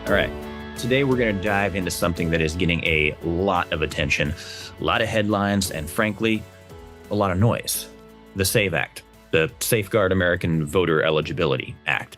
All right. Today, we're going to dive into something that is getting a lot of attention, a lot of headlines, and frankly, a lot of noise. The SAVE Act, the Safeguard American Voter Eligibility Act,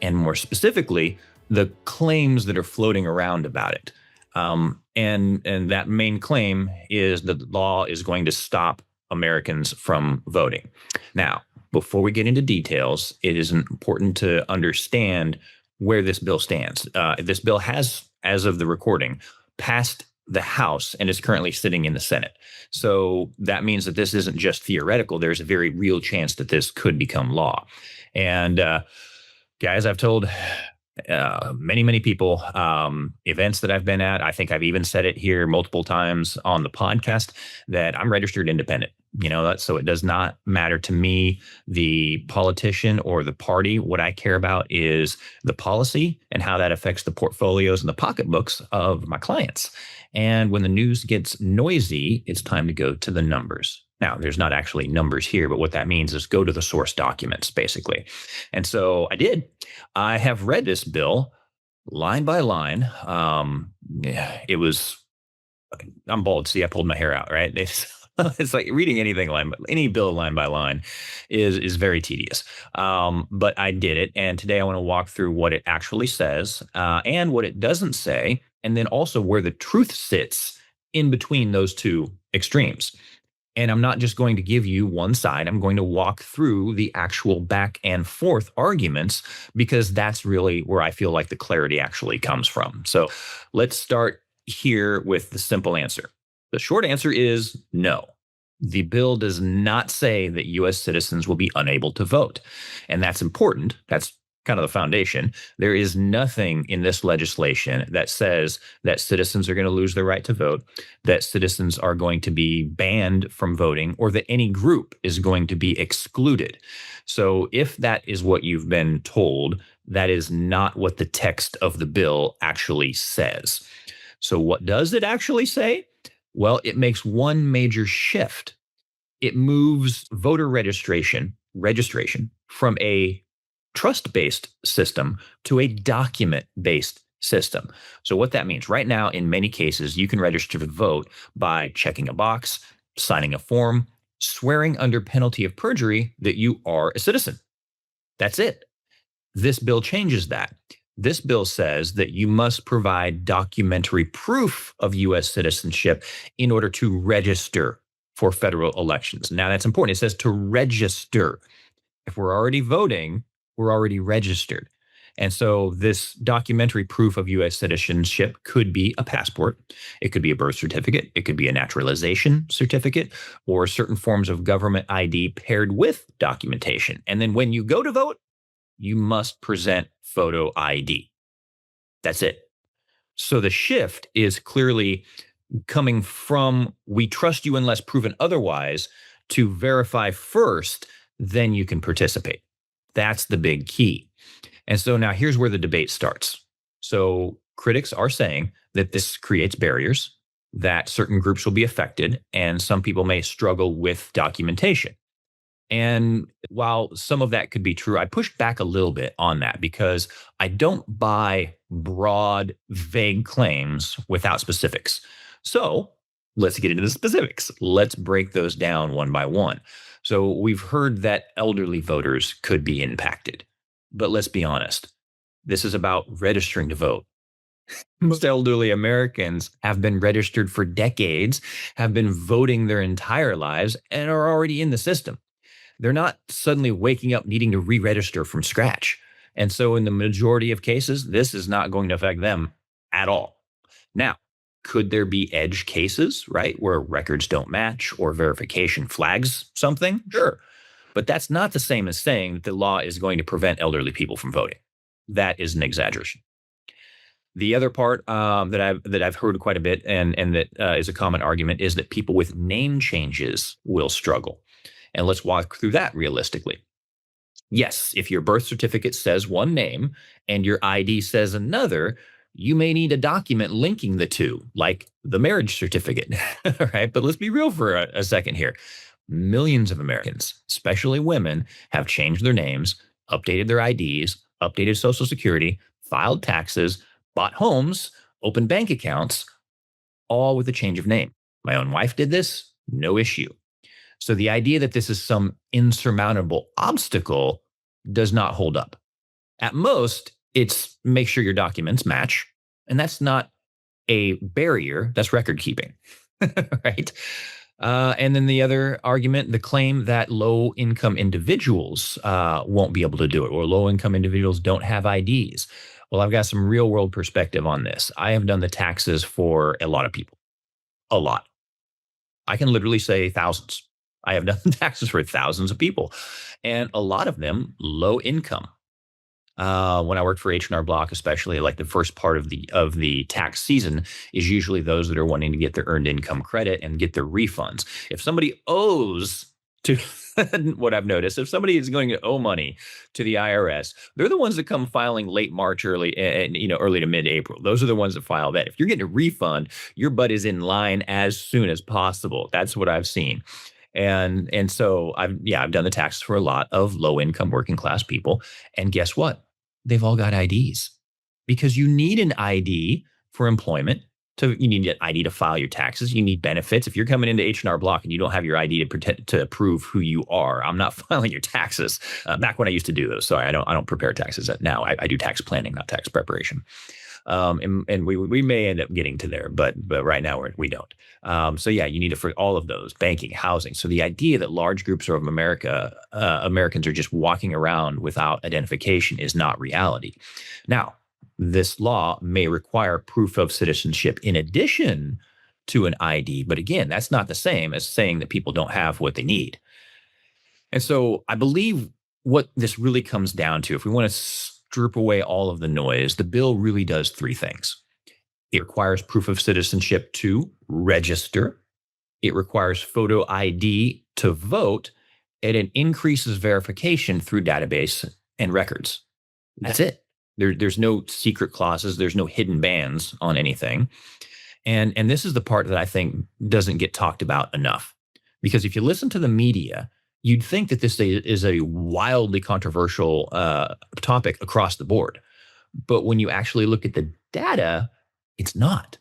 and more specifically, the claims that are floating around about it. And that main claim is that the law is going to stop Americans from voting. Now, before we get into details, it is important to understand where this bill stands. This bill has, as of the recording, passed the House and is currently sitting in the Senate. So that means that this isn't just theoretical. There's a very real chance that this could become law. And guys, I've told many people, events that I've been at. I think I've even said it here multiple times on the podcast that I'm registered independent. So it does not matter to me, the politician or the party. What I care about is the policy and how that affects the portfolios and the pocketbooks of my clients. And when the news gets noisy, it's time to go to the numbers. Now, there's not actually numbers here, but what that means is go to the source documents, basically. And so I did. I have read this bill line by line. It was, I'm bald. See, I pulled my hair out, right? It's like reading any bill line by line is very tedious. But I did it. And today I want to walk through what it actually says and what it doesn't say, and then also where the truth sits in between those two extremes. And I'm not just going to give you one side. I'm going to walk through the actual back and forth arguments because that's really where I feel like the clarity actually comes from. So let's start here with the simple answer. The short answer is no. The bill does not say that U.S. citizens will be unable to vote. And that's important. That's kind of the foundation. There is nothing in this legislation that says that citizens are going to lose their right to vote, that citizens are going to be banned from voting, or that any group is going to be excluded. So if that is what you've been told, that is not what the text of the bill actually says. So what does it actually say? Well, it makes one major shift. It moves voter registration from a trust-based system to a document-based system. So what that means, right now, in many cases, you can register to vote by checking a box, signing a form, swearing under penalty of perjury that you are a citizen. That's it. This bill changes that. This bill says that you must provide documentary proof of U.S. citizenship in order to register for federal elections. Now, that's important. It says to register. If we're already voting, we're already registered. And so this documentary proof of U.S. citizenship could be a passport. It could be a birth certificate. It could be a naturalization certificate or certain forms of government ID paired with documentation. And then when you go to vote, you must present photo ID. That's it. So the shift is clearly coming from we trust you unless proven otherwise to verify first, then you can participate. That's the big key. And so now here's where the debate starts. So critics are saying that this creates barriers, that certain groups will be affected, and some people may struggle with documentation. And while some of that could be true, I pushed back a little bit on that because I don't buy broad, vague claims without specifics. So let's get into the specifics. Let's break those down one by one. So we've heard that elderly voters could be impacted. But let's be honest, this is about registering to vote. Most elderly Americans have been registered for decades, have been voting their entire lives, and are already in the system. They're not suddenly waking up needing to re-register from scratch. And so in the majority of cases, this is not going to affect them at all. Now, could there be edge cases, right, where records don't match or verification flags something? Sure. But that's not the same as saying that the law is going to prevent elderly people from voting. That is an exaggeration. The other part that I've heard quite a bit and that is a common argument is that people with name changes will struggle. And let's walk through that realistically. Yes, if your birth certificate says one name and your ID says another, you may need a document linking the two, like the marriage certificate, right? But let's be real for a second here. Millions of Americans, especially women, have changed their names, updated their IDs, updated Social Security, filed taxes, bought homes, opened bank accounts, all with a change of name. My own wife did this, no issue. So the idea that this is some insurmountable obstacle does not hold up. At most, it's make sure your documents match. And that's not a barrier, that's record keeping, right? And then the other argument, the claim that low income individuals won't be able to do it, or low income individuals don't have IDs. Well, I've got some real world perspective on this. I have done the taxes for a lot of people, a lot. I can literally say thousands. I have done taxes for thousands of people, and a lot of them low income. When I worked for H&R Block, especially like the first part of the tax season is usually those that are wanting to get their earned income credit and get their refunds. If somebody owes to what I've noticed, if somebody is going to owe money to the IRS, they're the ones that come filing late March, early to mid April. Those are the ones that file that. If you're getting a refund, your butt is in line as soon as possible. That's what I've seen. And so I've done the taxes for a lot of low income working class people. And guess what? They've all got IDs, because you need an ID for employment. You need an ID to file your taxes. You need benefits. If you're coming into H&R Block and you don't have your ID to prove who you are, I'm not filing your taxes. Back when I used to do those. Sorry, I don't prepare taxes now. I do tax planning, not tax preparation. And we may end up getting to there, but right now we don't. So yeah, you need it for all of those: banking, housing. So the idea that large groups of Americans are just walking around without identification is not reality. Now, this law may require proof of citizenship in addition to an ID, but again, that's not the same as saying that people don't have what they need. And so I believe what this really comes down to, if we want to strip away all of the noise, the bill really does three things. It requires proof of citizenship to register. It requires photo ID to vote, and it increases verification through database and records. That's it. There's no secret clauses. There's no hidden bans on anything. And this is the part that I think doesn't get talked about enough. Because if you listen to the media, you'd think that this is a wildly controversial topic across the board. But when you actually look at the data, it's not.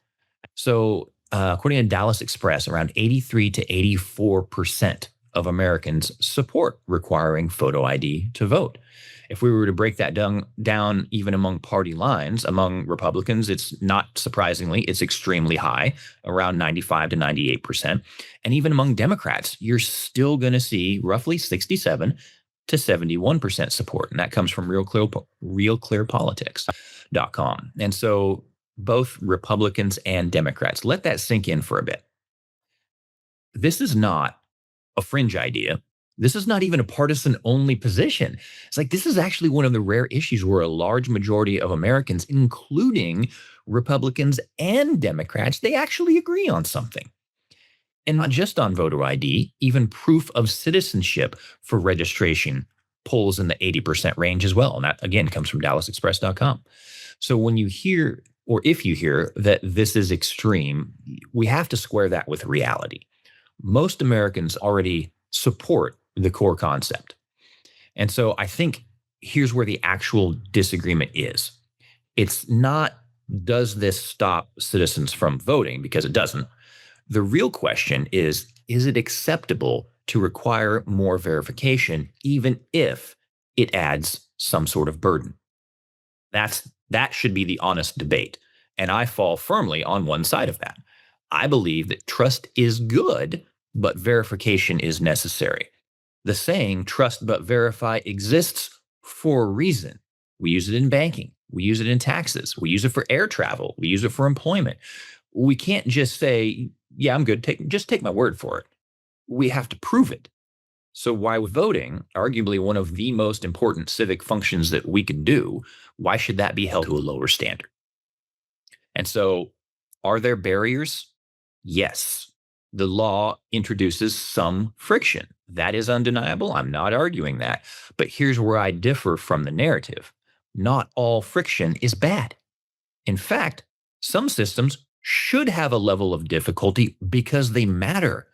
So according to Dallas Express, around 83 to 84% of Americans support requiring photo ID to vote. If we were to break that down even among party lines, among Republicans, it's not surprisingly, it's extremely high, around 95 to 98%. And even among Democrats, you're still going to see roughly 67 to 71% support. And that comes from realclearpolitics.com. And so both Republicans and Democrats, let that sink in for a bit. This is not a fringe idea. This is not even a partisan only position. It's like, this is actually one of the rare issues where a large majority of Americans, including Republicans and Democrats, they actually agree on something. And not just on voter ID, even proof of citizenship for registration polls in the 80% range as well. And that, again, comes from DallasExpress.com. So when you hear, or if you hear that this is extreme, we have to square that with reality. Most Americans already support the core concept. And so I think here's where the actual disagreement is. It's not, does this stop citizens from voting? Because it doesn't. The real question is it acceptable to require more verification, even if it adds some sort of burden? That should be the honest debate. And I fall firmly on one side of that. I believe that trust is good, but verification is necessary. The saying, trust but verify, exists for a reason. We use it in banking. We use it in taxes. We use it for air travel. We use it for employment. We can't just say, yeah, I'm good. Just take my word for it. We have to prove it. So why with voting, arguably one of the most important civic functions that we can do, why should that be held to a lower standard? And so are there barriers? Yes. The law introduces some friction. That is undeniable. I'm not arguing that. But here's where I differ from the narrative. Not all friction is bad. In fact, some systems should have a level of difficulty because they matter.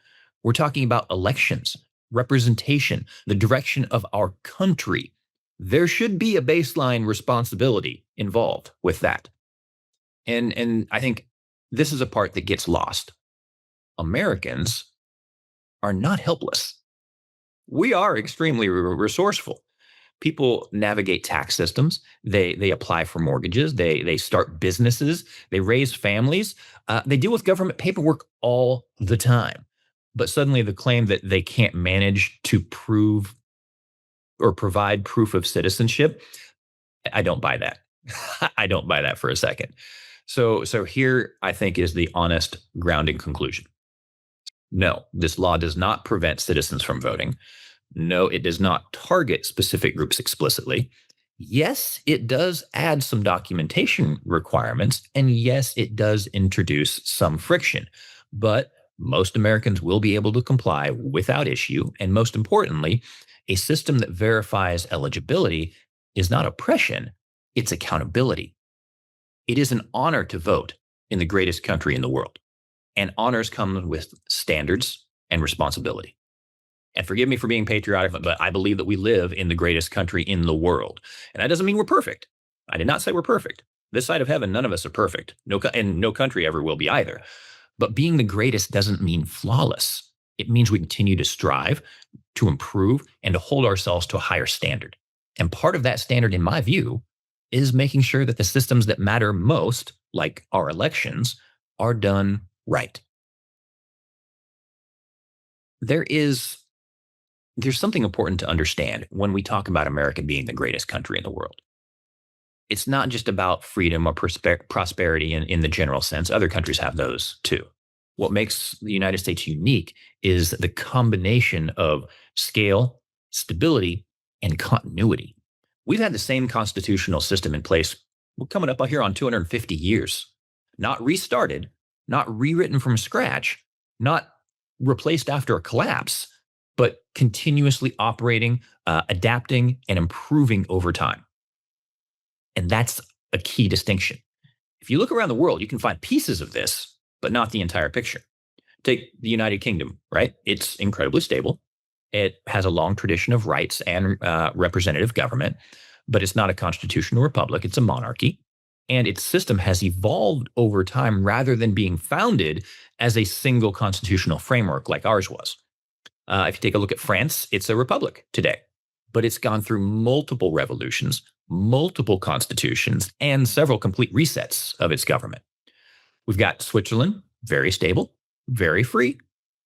We're talking about elections, representation, the direction of our country. There should be a baseline responsibility involved with that. And I think this is a part that gets lost. Americans are not helpless. We are extremely resourceful. People navigate tax systems. They apply for mortgages. They start businesses. They raise families. They deal with government paperwork all the time. But suddenly, the claim that they can't manage to prove or provide proof of citizenship, I don't buy that. I don't buy that for a second. So here, I think, is the honest grounding conclusion. No, this law does not prevent citizens from voting. No, it does not target specific groups explicitly. Yes, it does add some documentation requirements. And yes, it does introduce some friction. But most Americans will be able to comply without issue. And most importantly, a system that verifies eligibility is not oppression, it's accountability. It is an honor to vote in the greatest country in the world. And honors come with standards and responsibility. And forgive me for being patriotic, but I believe that we live in the greatest country in the world. And that doesn't mean we're perfect. I did not say we're perfect. This side of heaven, none of us are perfect. And no country ever will be either. But being the greatest doesn't mean flawless. It means we continue to strive, to improve, and to hold ourselves to a higher standard. And part of that standard, in my view, is making sure that the systems that matter most, like our elections, are done right. There's something important to understand when we talk about America being the greatest country in the world. It's not just about freedom or prosperity in the general sense. Other countries have those too. What makes the United States unique is the combination of scale, stability, and continuity. We've had the same constitutional system in place, we're coming up here on 250 years, not restarted, not rewritten from scratch, not replaced after a collapse, but continuously operating, adapting, and improving over time. And that's a key distinction. If you look around the world, you can find pieces of this, but not the entire picture. Take the United Kingdom, right? It's incredibly stable. It has a long tradition of rights and representative government, but it's not a constitutional republic. It's a monarchy. And its system has evolved over time rather than being founded as a single constitutional framework like ours was. If you take a look at France, it's a republic today, but it's gone through multiple revolutions, multiple constitutions, and several complete resets of its government. We've got Switzerland, very stable, very free,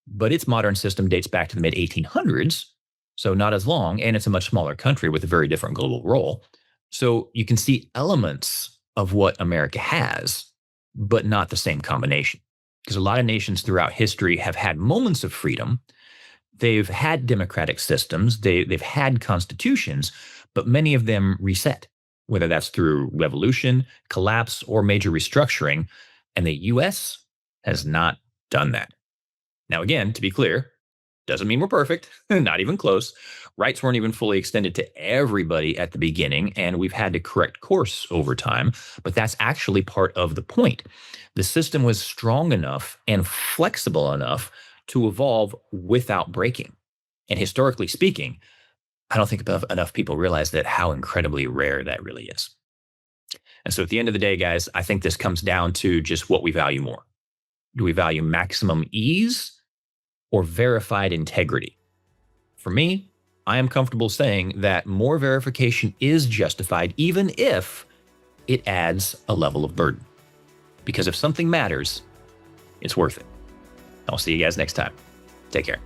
but its modern system dates back to the mid 1800s, so not as long, and it's a much smaller country with a very different global role. So you can see elements of what America has, but not the same combination. Because a lot of nations throughout history have had moments of freedom. They've had democratic systems, they've had constitutions, but many of them reset, whether that's through revolution, collapse, or major restructuring. And the US has not done that. Now, again, to be clear, doesn't mean we're perfect, not even close. Rights weren't even fully extended to everybody at the beginning, and we've had to correct course over time. But that's actually part of the point. The system was strong enough and flexible enough to evolve without breaking. And historically speaking, I don't think enough people realize that how incredibly rare that really is. And so at the end of the day, guys, I think this comes down to just what we value more. Do we value maximum ease or verified integrity? For me, I am comfortable saying that more verification is justified, even if it adds a level of burden. Because if something matters, it's worth it. I'll see you guys next time. Take care.